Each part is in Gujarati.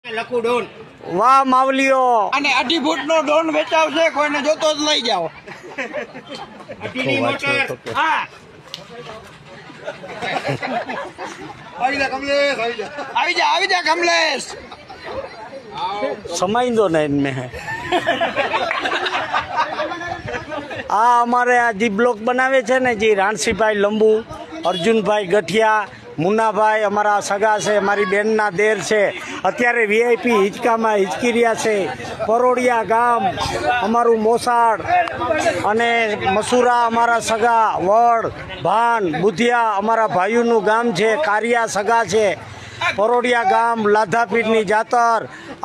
લખુ ડોન વાહ માવલીઓ અને 2.5 ફૂટનો ડોન વેચાવશે, કોઈને જોતો જ લઈ જાઓ. અટીની મોટર હા આવી જા કમલેશ. સમય દો ને इनमें આ અમારે આ જી બ્લોક બનાવે છે ને જી રાણસીભાઈ લંબુ, અર્જુનભાઈ ગઠિયા, મુન્નાભાઈ અમારા સગા છે, મારી બેનના દેર છે. અત્યારે વીઆઈપી હિંચકામાં હિંચકી રહ્યા છે. પરોડિયા ગામ અમારું મોસાળ અને મસુરા અમારા સગા, વડ ભાન બુધિયા અમારા ભાઈઓનું ગામ છે. કારિયા સગા છે. પરોડિયા ગામ લાધાપીઠની જાતર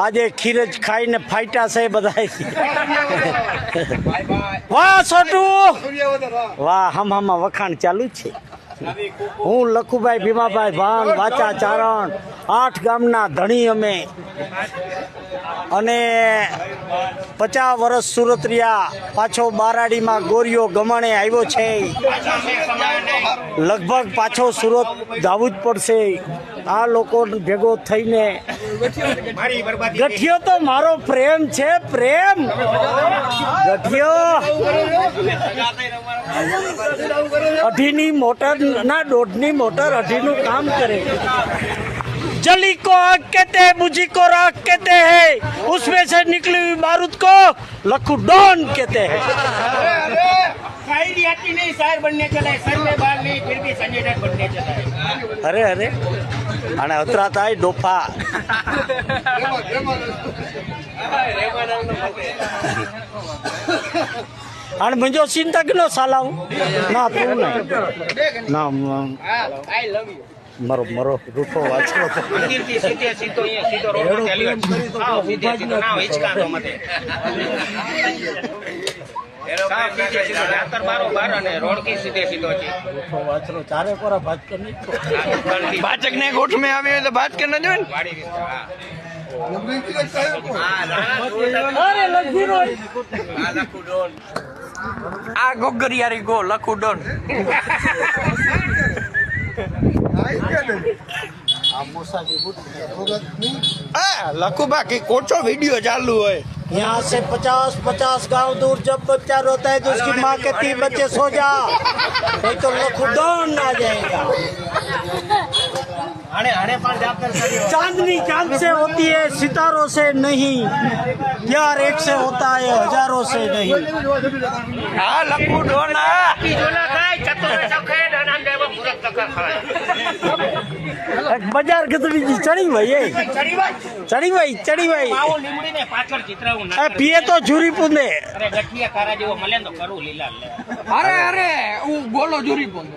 આજે ખીરજ ખાઈને ફાઈટા છે બધા. વાહ છોટુ વાહ, હમ વખાણ ચાલુ જ છે. હું લખુભાઈ ભીમાભાઈ ભાન વાચા ચારણ 8 ગામના ધણી અમે, અને 50 વર્ષ સુરત રહ્યા. પાછો બારાડીમાં ગોરીઓ ગમણે આવ્યો છે. લગભગ પાછો સુરત જવું જ પડશે આ લોકો ભેગો થઈને. ગઠિયો તો મારો પ્રેમ છે, પ્રેમ ગઠિયો. અઢીની મોટર ના 1.5ની મોટર 2.5નું કામ કરે. जली को आग कहते हैं, बुझी को राख कहते हैं, उसमें से निकली हुई बारूद को लखू डॉन कहते हैं. शायरी आती नहीं, शायर बनने चला है, सर में बाल नहीं फिर भी संजय दत्त बनने चला है. अरे अरे અને ઉતરાતા હોય ડોફા. અને મુંજો ચિંતા કે નો સાલાવ ના તું નહીં ના આઈ લવ યુ. મરો રૂઠો વાંચો તો મંદિરથી સીધો અહીંયા સીધો રોડ પર ચાલ્યો આવો સીધો ના હિચકાતો મતે જાતર બારો બાર અને રોડ કી સીધો છે. રૂઠો વાંચરો ચારે કોરા ભાજક નહીં. ભાજક ને ગોઠ में આવી હોય તો ભાજક ન જોઈ ને. વાડી રીતે અરે લખીરો હા લખુ ડોન આ ગોગરિયારી ગો લખુ ડોન. લખુબા કે કોચો વિડિયો ચાલુ હોય. यहाँ से 50 गांव दूर जब बच्चा रोता है तो उसकी माँ कहती है बच्चे सो जा, नहीं तो लखुडॉन आ जाएगा. चांदनी चांद से होती है, सितारों से नहीं. प्यार एक से होता है, हजारों से नहीं. હા લખુ ડોન. જોલા ખાય ચતુર સબ ખાય નામ દેવ પૂરક તકા ખાય. બજાર ગદવી ચડી ભાઈ ચડી ભાઈ આવો લીમડી ને પાછળ ચિતરાવું એ ના પીએ તો જુરી પૂંદે. અરે ગઠિયા કારા જેવો મળે ને તો કરું લીલા લે. અરે હું બોલો જુરી પોંદો.